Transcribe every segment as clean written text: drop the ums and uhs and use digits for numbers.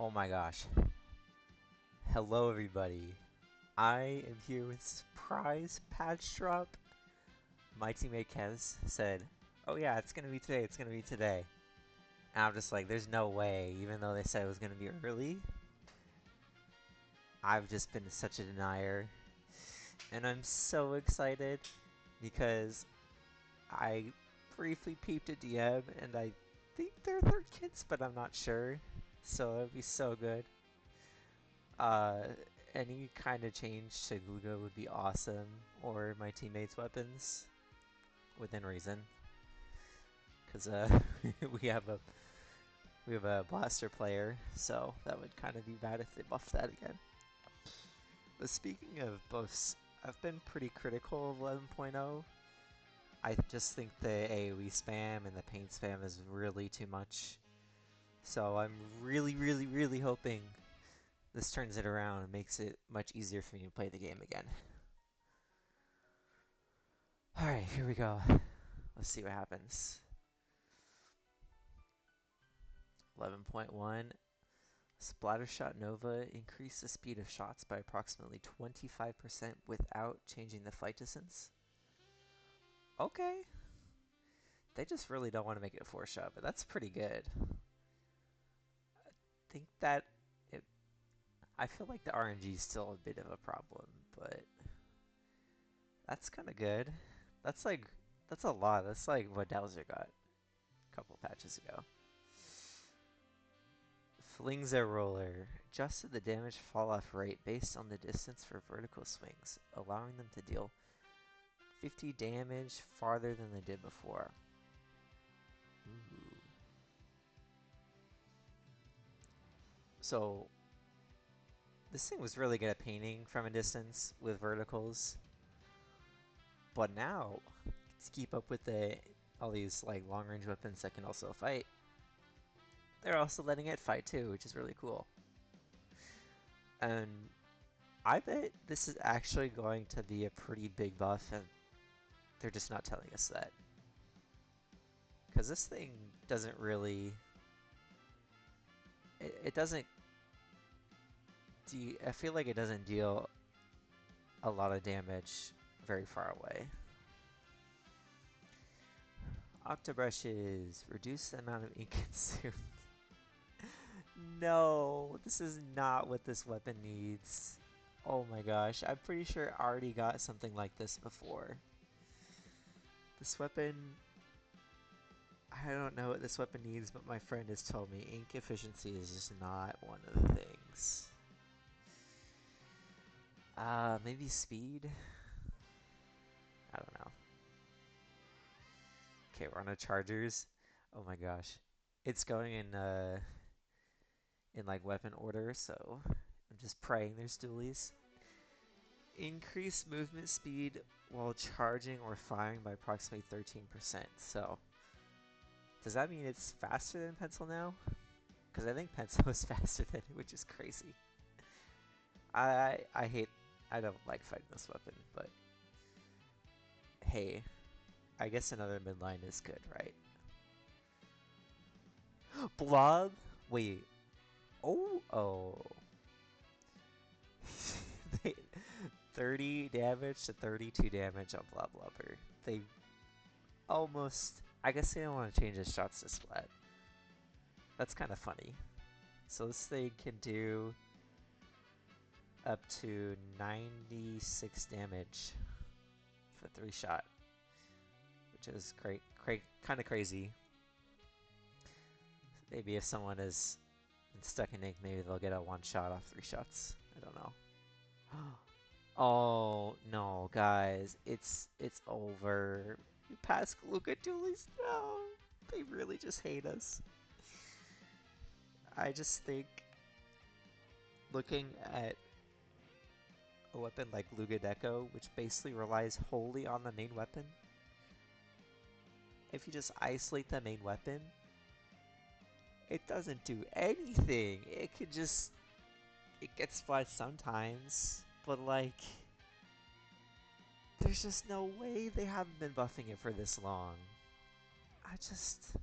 Oh my gosh. Hello everybody. I am here with surprise patch drop. My teammate Kez said, oh yeah, it's gonna be today, it's gonna be today. And I'm just like, there's no way, even though they said it was gonna be early. I've just been such a denier. And I'm so excited because I briefly peeped at DM and I think they're third kits, but I'm not sure. So it'd be so good. Uh, any kind of change to Glooga would be awesome, or my teammates' weapons, within reason. Because we have a we have a blaster player, so that would kind of be bad if they buffed that again. But speaking of buffs, I've been pretty critical of 11.0. I just think the AoE spam and the pain spam is really too much. So I'm really hoping this turns it around and makes it much easier for me to play the game again. Alright, here we go. Let's see what happens. 11.1. Splattershot Nova increase the speed of shots by approximately 25% without changing the flight distance. Okay. They just really don't want to make it a 4-shot, but that's pretty good. I think that I feel like the RNG is still a bit of a problem, but that's kind of good. That's a lot. That's like what Dowser got a couple patches ago. Flings a roller. Adjusted the damage fall-off rate based on the distance for vertical swings, allowing them to deal 50 damage farther than they did before. Ooh. So, this thing was really good at painting from a distance with verticals, but now, to keep up with all these like long-range weapons that can also fight, they're also letting it fight too, which is really cool. And I bet this is actually going to be a pretty big buff, and they're just not telling us that. Because this thing doesn't really... It doesn't... I feel like it doesn't deal a lot of damage very far away. Octobrushes. Reduce the amount of ink consumed. No, this is not what this weapon needs. Oh my gosh, I'm pretty sure I already got something like this before. This weapon... I don't know what this weapon needs, but my friend has told me ink efficiency is just not one of the things. Maybe speed? I don't know. Okay, we're on a Chargers. Oh my gosh. It's going in like weapon order, so I'm just praying there's dualies. Increase movement speed while charging or firing by approximately 13%. So, does that mean it's faster than pencil now? Because I think pencil is faster than it, which is crazy. I don't like fighting this weapon, but hey, I guess another midline is good, right? Blob? Wait. Oh. 30 damage to 32 damage on Blob Blubber. They almost... I guess they don't want to change the shots to splat. That's kind of funny. So this thing can do up to 96 damage for 3-shot, which is great, kind of crazy. Maybe if someone is stuck in ink, maybe they'll get a 1-shot off 3 shots. I don't know. Oh no, guys, it's over. We passed Glooga Dualies. No, they really just hate us. I just think looking at a weapon like Glooga Deco, which basically relies wholly on the main weapon, if you just isolate the main weapon, it doesn't do anything. It could just... It gets splat sometimes, but like... There's just no way they haven't been buffing it for this long. I just...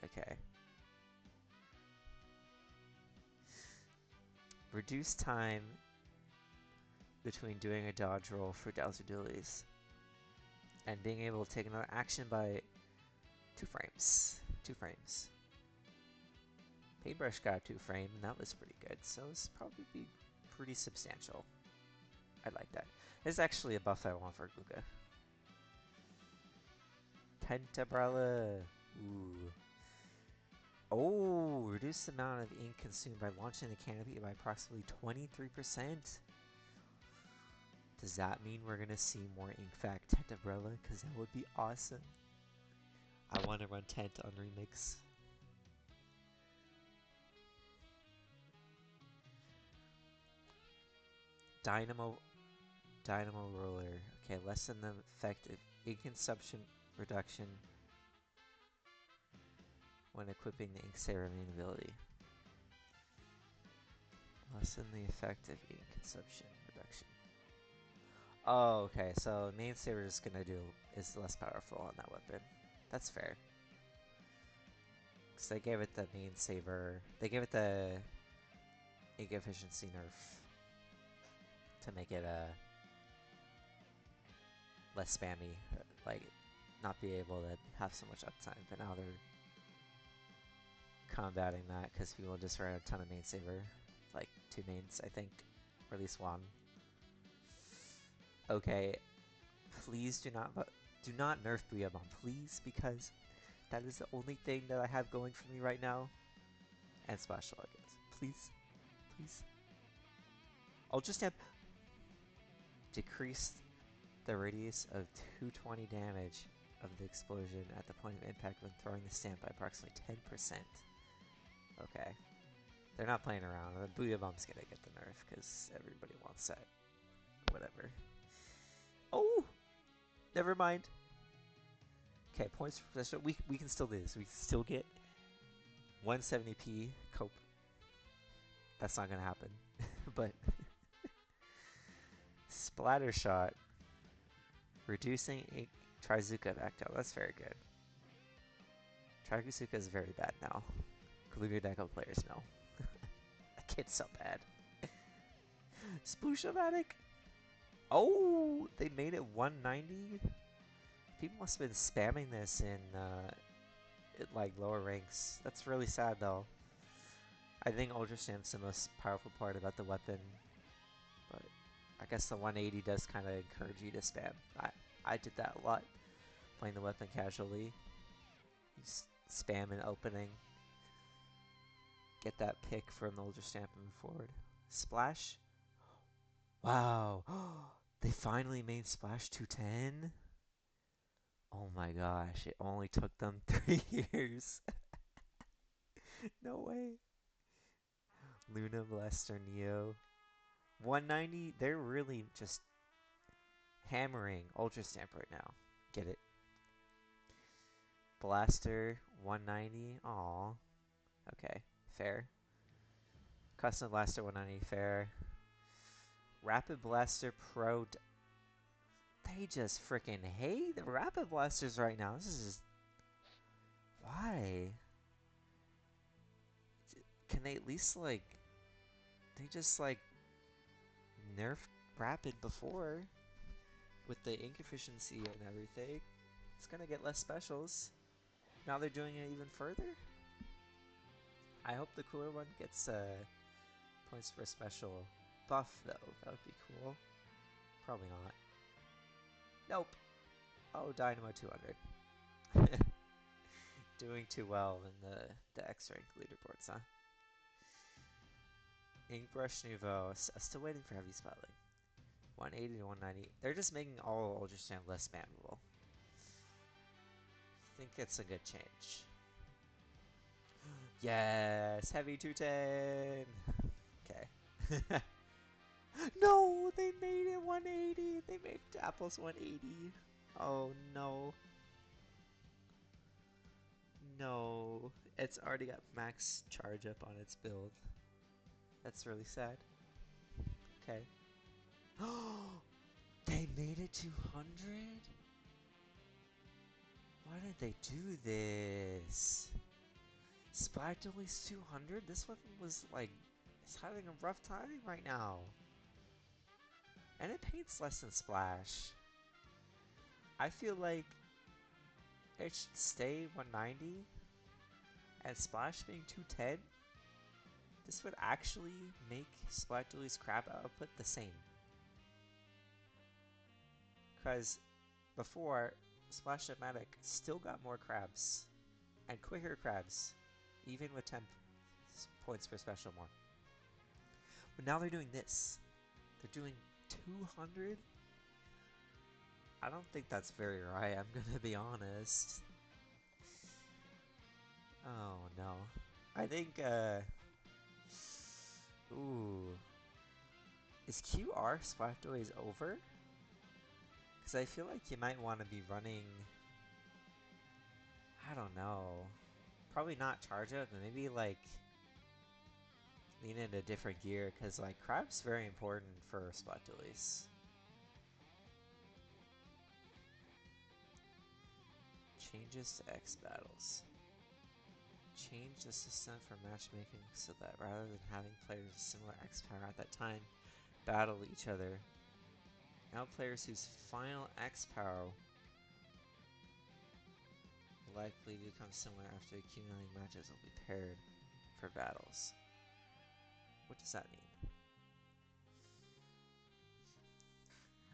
Okay. Reduce time between doing a dodge roll for Glooga Dualies and being able to take another action by 2 frames. 2 frames. Paintbrush got 2 frame, and that was pretty good, so it's probably be pretty substantial. I like that. It's actually a buff I want for Glooga. Tentabrella. Ooh. Oh, reduce the amount of ink consumed by launching the canopy by approximately 23%. Does that mean we're gonna see more ink fact Tentabrella? Because that would be awesome. I want to run Tent on Remix. Dynamo Roller. Okay, lessen the effective ink consumption reduction when equipping the Ink Saver main ability. Lessen the effective ink consumption reduction. Oh, okay, so main saver is less powerful on that weapon. That's fair. Because they gave it the main saver, they gave it the ink efficiency nerf to make it less spammy, like not be able to have so much uptime, but now they're combating that because people just ran a ton of main saver, like 2 mains I think, or at least 1. Okay, please do not nerf Booyah Bomb, please, because that is the only thing that I have going for me right now. And Splash Log, please, please. Ultra Stamp decreased the radius of 220 damage of the explosion at the point of impact when throwing the stamp by approximately 10%. Okay. They're not playing around. The Booyah Bomb's gonna get the nerf because everybody wants that. Whatever. Oh! Never mind. Okay, points for possession. We can still do this. We can still get 170p cope. That's not gonna happen. But Splatter Shot. Reducing ink Trizuka back down. That's very good. Trizuka is very bad now. Glooga Deco players know. That kid's so bad. Sploosh-O-Matic! Oh! They made it 190? People must have been spamming this in like lower ranks. That's really sad though. I think Ultra Stamp's the most powerful part about the weapon. But I guess the 180 does kind of encourage you to spam. I did that a lot, playing the weapon casually. Just spam an opening. Get that pick from the Ultra Stamp and move forward. Splash? Wow. They finally made Splash 210? Oh my gosh, it only took them 3 years. No way. Luna, Blaster, Neo. 190, they're really just hammering Ultra Stamp right now. Get it? Blaster, 190. Aw. Okay, fair. Custom Blaster, 190, fair. Rapid Blaster Pro. They just freaking hate the Rapid Blasters right now. This is just. Why? Can they at least, like. They just, like. Nerfed Rapid before. With the ink efficiency and everything. It's gonna get less specials. Now they're doing it even further? I hope the cooler one gets points for a special buff, though. That would be cool. Probably not. Nope. Oh, Dynamo 200. Doing too well in the X-Rank leaderboards, huh? Inkbrush Nouveau. Still waiting for Heavy Spelling. 180 to 190. They're just making all Ultra Stamp less spammable. I think it's a good change. Yes! Heavy 210! Okay. No! They made it 180! They made Apples 180! Oh no. No. It's already got max charge up on its build. That's really sad. Okay. They made it 200? Why did they do this? Splat Dualies 200? This one was like It's having a rough time right now. And it paints less than Splash. I feel like it should stay 190 and Splash being 210. This would actually make Splash Dualies crab output the same. Because before, Splash-O-Matic still got more crabs. And quicker crabs. Even with 10 points per special more. But now they're doing this. They're doing 200? I don't think that's very right, I'm gonna be honest. Oh no. I think, ooh. Is QR Splash Dualies over? Because I feel like you might want to be running... I don't know. Probably not charge up, but maybe like... lean into different gear, because like Crab's very important for Splash Dualies. Changes to X battles. Change the system for matchmaking so that rather than having players with similar X power at that time battle each other, now players whose final X power will likely become similar after accumulating matches will be paired for battles. What does that mean?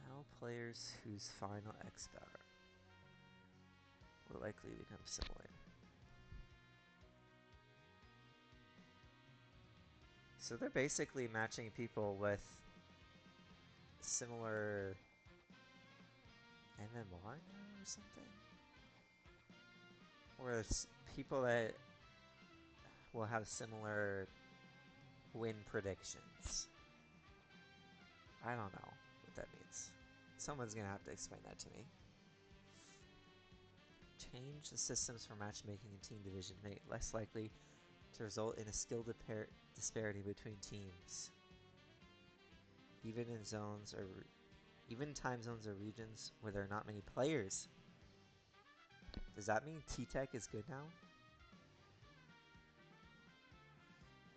Now players whose final X power will likely become similar. So they're basically matching people with similar MMR now or something? Or it's people that will have similar win predictions. I don't know what that means. Someone's gonna have to explain that to me. Change the systems for matchmaking and team division to make it less likely to result in a skill disparity between teams. Even in zones or even time zones or regions where there are not many players. Does that mean T-Tech is good now?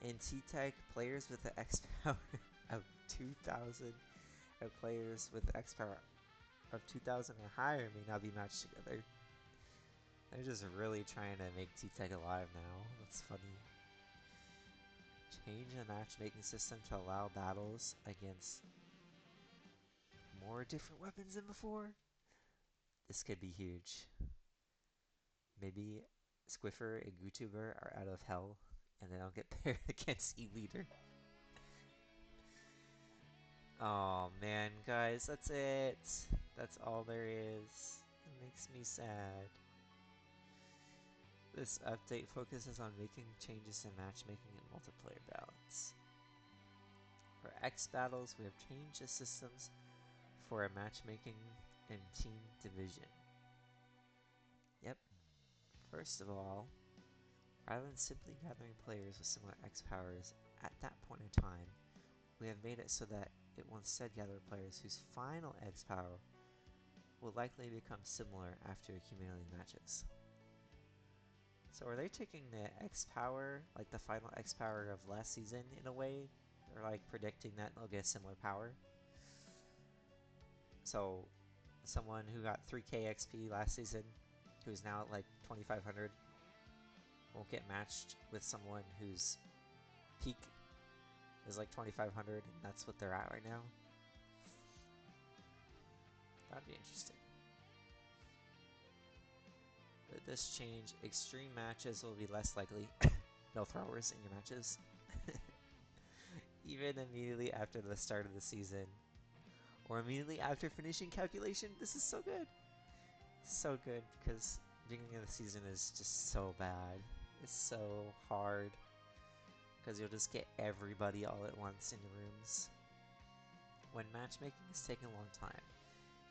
In T-Tech, players with the X power of 2,000 and players with X power of 2,000 or higher may not be matched together. They're just really trying to make T-Tech alive now. That's funny. Change the matchmaking system to allow battles against more different weapons than before. This could be huge. Maybe Squiffer and Gootuber are out of hell and they don't get paired against E-Leader. Oh man, guys, that's it. That's all there is. It makes me sad. This update focuses on making changes in matchmaking and multiplayer balance. For X battles, we have changed the systems for a matchmaking and team division. Yep. First of all, rather than simply gathering players with similar X powers at that point in time, we have made it so that it will instead gather players whose final X power will likely become similar after accumulating matches. So are they taking the X power, like the final X power of last season in a way? They're like predicting that they'll get a similar power? So someone who got 3k XP last season, who's now at like 2500, won't get matched with someone whose peak is like 2500 and that's what they're at right now? That'd be interesting. With this change, extreme matches will be less likely. No throwers in your matches. Even immediately after the start of the season. Or immediately after finishing calculation. This is so good. So good because beginning of the season is just so bad. It's so hard. Because you'll just get everybody all at once in your rooms. When matchmaking is taking a long time,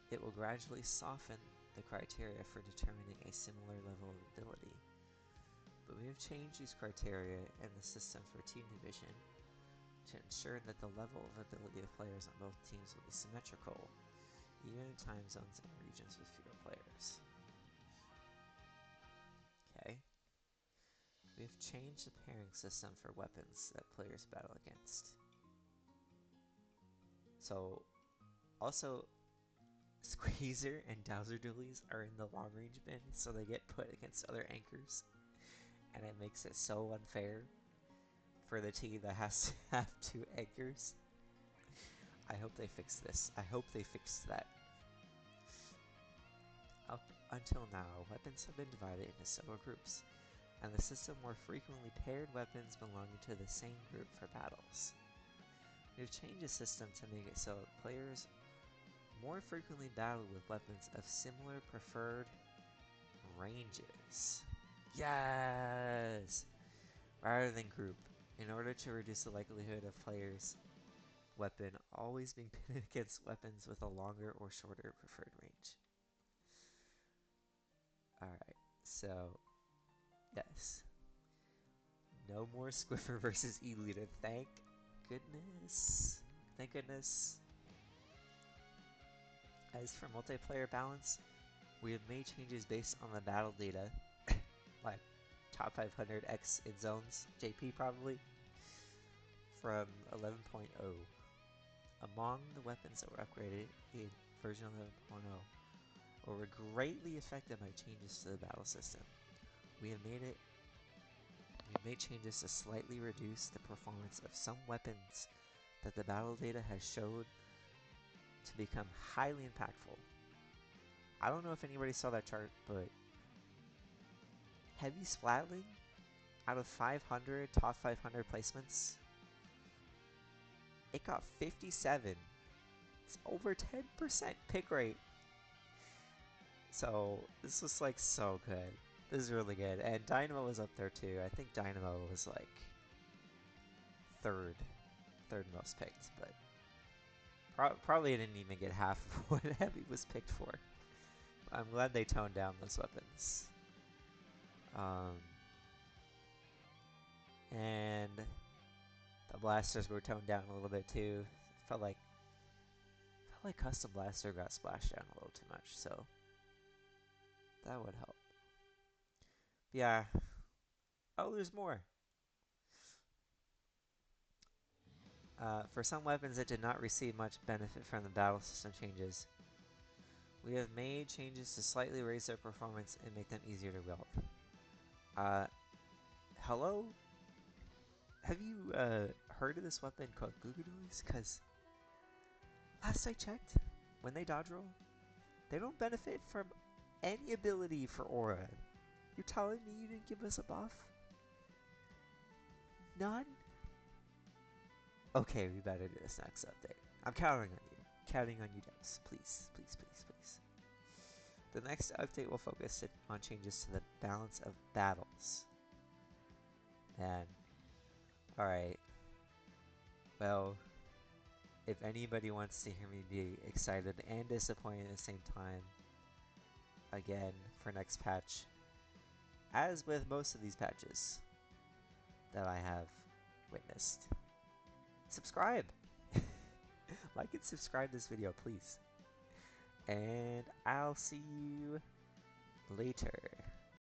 it will gradually soften the criteria for determining a similar level of ability. But we have changed these criteria and the system for team division to ensure that the level of ability of players on both teams will be symmetrical, even in time zones and regions with fewer players. Okay. We've changed the pairing system for weapons that players battle against. So, also, Squeezer and Dowser Dualies are in the long range bin, so they get put against other anchors. And it makes it so unfair for the team that has to have 2 anchors. I hope they fix this. I hope they fix that. Up until now, weapons have been divided into several groups, and the system more frequently paired weapons belonging to the same group for battles. We've changed the system to make it so players more frequently battle with weapons of similar preferred ranges. Yes! Rather than group, in order to reduce the likelihood of players' weapon always being pitted against weapons with a longer or shorter preferred range. Alright, so yes. No more Squiffer versus E-Leader, thank goodness. Thank goodness. As for multiplayer balance, we have made changes based on the battle data, like top 500 X in zones, JP probably, from 11.0. Among the weapons that were upgraded in version 11.0 or were greatly affected by changes to the battle system. We've made changes to slightly reduce the performance of some weapons that the battle data has showed to become highly impactful. I don't know if anybody saw that chart, but Heavy Splatling, out of 500 top 500 placements, it got 57. It's over 10% pick rate. So this was like so good. This is really good. And Dynamo was up there too. I think Dynamo was like third most picked, but probably didn't even get half of what Heavy was picked for. I'm glad they toned down those weapons. And the blasters were toned down a little bit too. Felt like Custom Blaster got splashed down a little too much, so that would help. But yeah. Oh, there's more. For some weapons that did not receive much benefit from the battle system changes, we have made changes to slightly raise their performance and make them easier to wield. Hello? Have you heard of this weapon called Glooga Dualies? Because last I checked, when they dodge roll, they don't benefit from any ability for aura. You're telling me you didn't give us a buff? None? Okay, we better do this next update. I'm counting on you. Counting on you, devs. Please, please, please, please. The next update will focus on changes to the balance of battles. And, alright. Well, if anybody wants to hear me be excited and disappointed at the same time, again, for next patch, as with most of these patches that I have witnessed, subscribe! Like and subscribe this video, please. And I'll see you later.